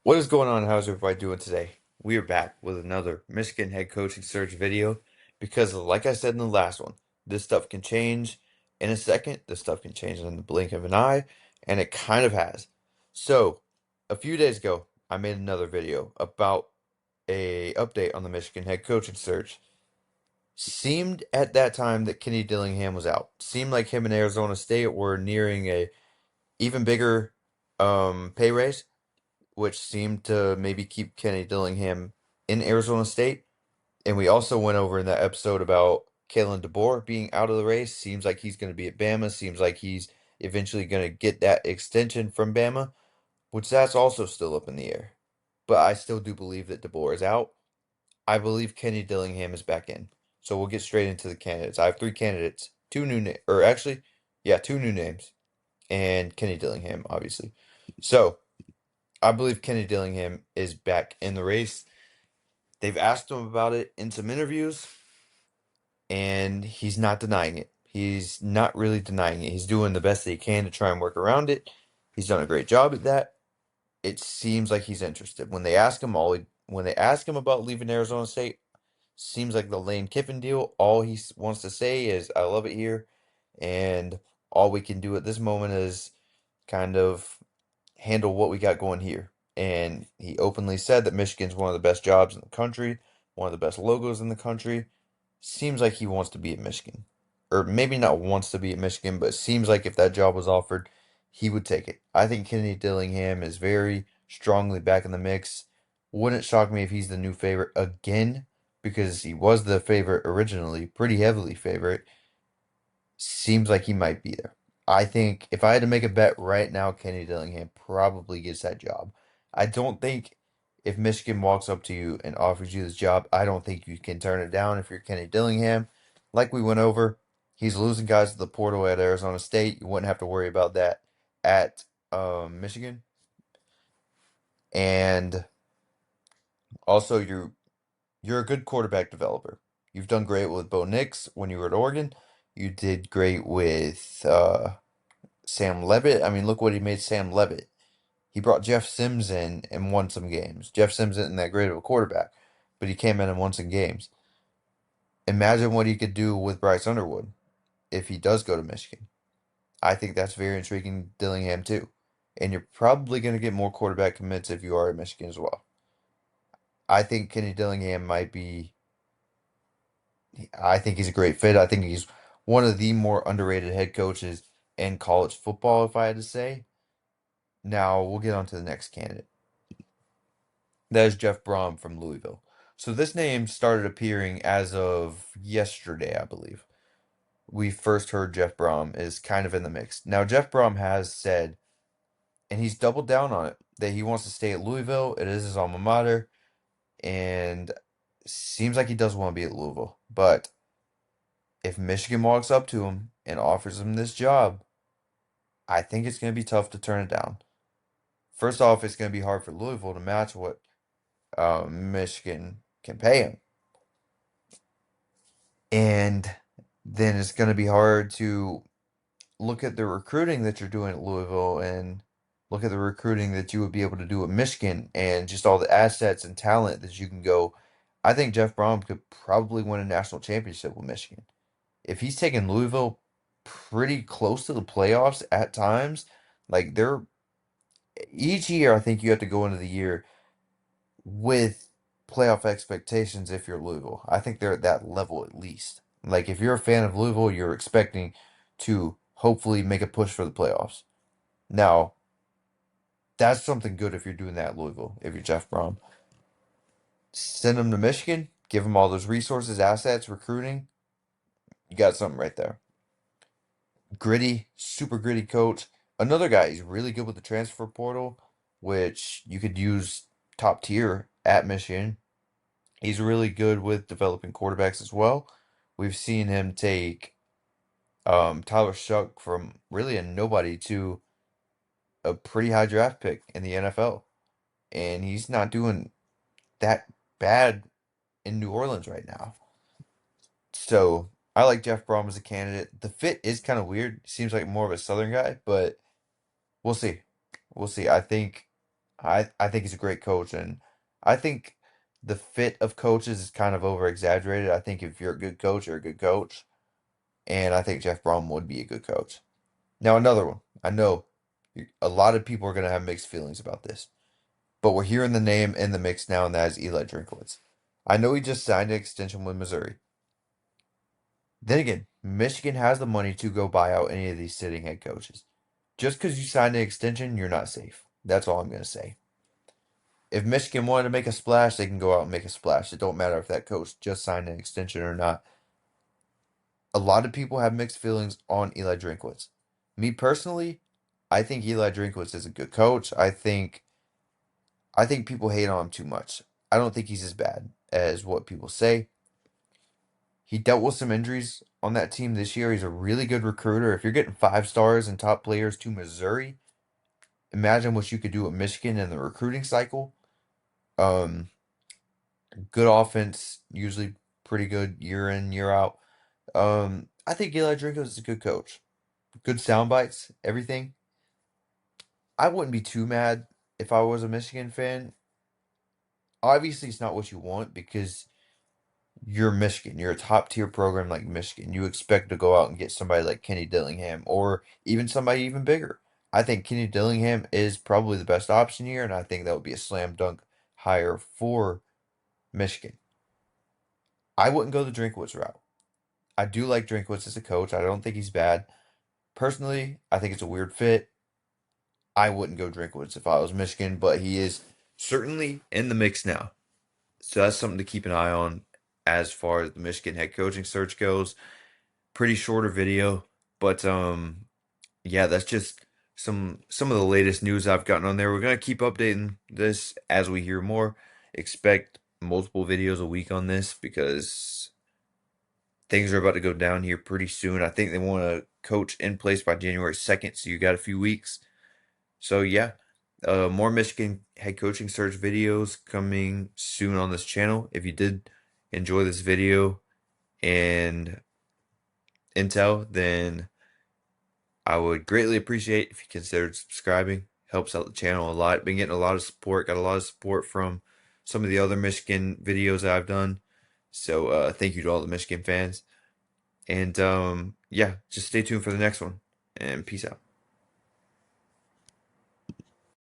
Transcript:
What is going on? How's everybody doing today? We are back with another Michigan head coaching search video because, like I said in the last one, this stuff can change in a second. This stuff can change in the blink of an eye, and it kind of has. So, a few days ago, I made another video about a update on the Michigan head coaching search. Seemed at that time that Kenny Dillingham was out. Seemed like him and Arizona State were nearing a even bigger pay raise, which seemed to maybe keep Kenny Dillingham in Arizona State. And we also went over in that episode about Kalen DeBoer being out of the race. Seems like he's going to be at Bama. Seems like he's eventually going to get that extension from Bama, which that's also still up in the air. But I still do believe that DeBoer is out. I believe Kenny Dillingham is back in. So we'll get straight into the candidates. I have three candidates, two new or actually, yeah, two new names, and Kenny Dillingham, obviously. So I believe Kenny Dillingham is back in the race. They've asked him about it in some interviews, and he's not denying it. He's not really denying it. He's doing the best that he can to try and work around it. He's done a great job at that. It seems like he's interested. When they ask him about leaving Arizona State, seems like the Lane Kiffin deal. All he wants to say is, "I love it here," and all we can do at this moment is kind of handle what we got going here. And he openly said that Michigan's one of the best jobs in the country, one of the best logos in the country. Seems like he wants to be at Michigan. Or maybe not wants to be at Michigan, but it seems like if that job was offered, he would take it. I think Kenny Dillingham is very strongly back in the mix. Wouldn't shock me if he's the new favorite again, because he was the favorite originally, pretty heavily favorite. Seems like he might be there. I think if I had to make a bet right now, Kenny Dillingham probably gets that job. I don't think if Michigan walks up to you and offers you this job, I don't think you can turn it down if you're Kenny Dillingham. Like we went over, he's losing guys to the portal at Arizona State. You wouldn't have to worry about that at Michigan. And also, you're a good quarterback developer. You've done great with Bo Nix when you were at Oregon. You did great with Sam Levitt. I mean, look what he made Sam Levitt. He brought Jeff Sims in and won some games. Jeff Sims isn't that great of a quarterback, but he came in and won some games. Imagine what he could do with Bryce Underwood if he does go to Michigan. I think that's very intriguing, Dillingham too. And you're probably going to get more quarterback commits if you are at Michigan as well. I think Kenny Dillingham might be, I think he's a great fit. I think he's one of the more underrated head coaches in college football, if I had to say. Now we'll get on to the next candidate. That is Jeff Brom from Louisville. So this name started appearing as of yesterday, I believe. We first heard Jeff Brom is kind of in the mix. Now Jeff Brom has said, and he's doubled down on it, that he wants to stay at Louisville. It is his alma mater, and seems like he does want to be at Louisville. But if Michigan walks up to him and offers him this job, I think it's going to be tough to turn it down. First off, it's going to be hard for Louisville to match what Michigan can pay him. And then it's going to be hard to look at the recruiting that you're doing at Louisville and look at the recruiting that you would be able to do at Michigan and just all the assets and talent that you can go. I think Jeff Brom could probably win a national championship with Michigan. If he's taking Louisville pretty close to the playoffs at times, like they're each year, I think you have to go into the year with playoff expectations if you're Louisville. I think they're at that level at least. Like if you're a fan of Louisville, you're expecting to hopefully make a push for the playoffs. Now, that's something good if you're doing that at Louisville, if you're Jeff Brom. Send them to Michigan, give them all those resources, assets, recruiting. You got something right there. Gritty, super gritty coach. Another guy, he's really good with the transfer portal, which you could use top tier at Michigan. He's really good with developing quarterbacks as well. We've seen him take Tyler Shuck from really a nobody to a pretty high draft pick in the NFL. And he's not doing that bad in New Orleans right now. So I like Jeff Brom as a candidate. The fit is kind of weird. Seems like more of a Southern guy, but we'll see. We'll see. I think he's a great coach, and I think the fit of coaches is kind of over exaggerated. I think if you're a good coach, you're a good coach, and I think Jeff Brom would be a good coach. Now another one. I know a lot of people are gonna have mixed feelings about this, but we're hearing the name in the mix now, and that is Eli Drinkwitz. I know he just signed an extension with Missouri. Then again, Michigan has the money to go buy out any of these sitting head coaches. Just because you signed an extension, you're not safe. That's all I'm going to say. If Michigan wanted to make a splash, they can go out and make a splash. It don't matter if that coach just signed an extension or not. A lot of people have mixed feelings on Eli Drinkwitz. Me personally, I think Eli Drinkwitz is a good coach. I think people hate on him too much. I don't think he's as bad as what people say. He dealt with some injuries on that team this year. He's a really good recruiter. If you're getting 5 stars and top players to Missouri, imagine what you could do at Michigan in the recruiting cycle. Um, Good offense, usually pretty good year in, year out. I think Eli Drinkwitz is a good coach. Good sound bites, everything. I wouldn't be too mad if I was a Michigan fan. Obviously, it's not what you want because you're Michigan. You're a top tier program like Michigan. You expect to go out and get somebody like Kenny Dillingham or even somebody even bigger. I think Kenny Dillingham is probably the best option here, and I think that would be a slam dunk hire for Michigan. I wouldn't go the Drinkwitz route. I do like Drinkwitz as a coach. I don't think he's bad. Personally, I think it's a weird fit. I wouldn't go Drinkwitz if I was Michigan, but he is certainly in the mix now. So that's something to keep an eye on as far as the Michigan head coaching search goes. Pretty shorter video, but yeah, that's just some of the latest news I've gotten on there. We're gonna keep updating this as we hear more. Expect multiple videos a week on this because things are about to go down here pretty soon. I think they want a coach in place by January 2nd, so you got a few weeks. So yeah, more Michigan head coaching search videos coming soon on this channel. If you did enjoy this video and intel, then I would greatly appreciate if you considered subscribing. Helps out the channel a lot. Been getting a lot of support. Got a lot of support from some of the other Michigan videos that I've done. So thank you to all the Michigan fans. And yeah, just stay tuned for the next one. And peace out.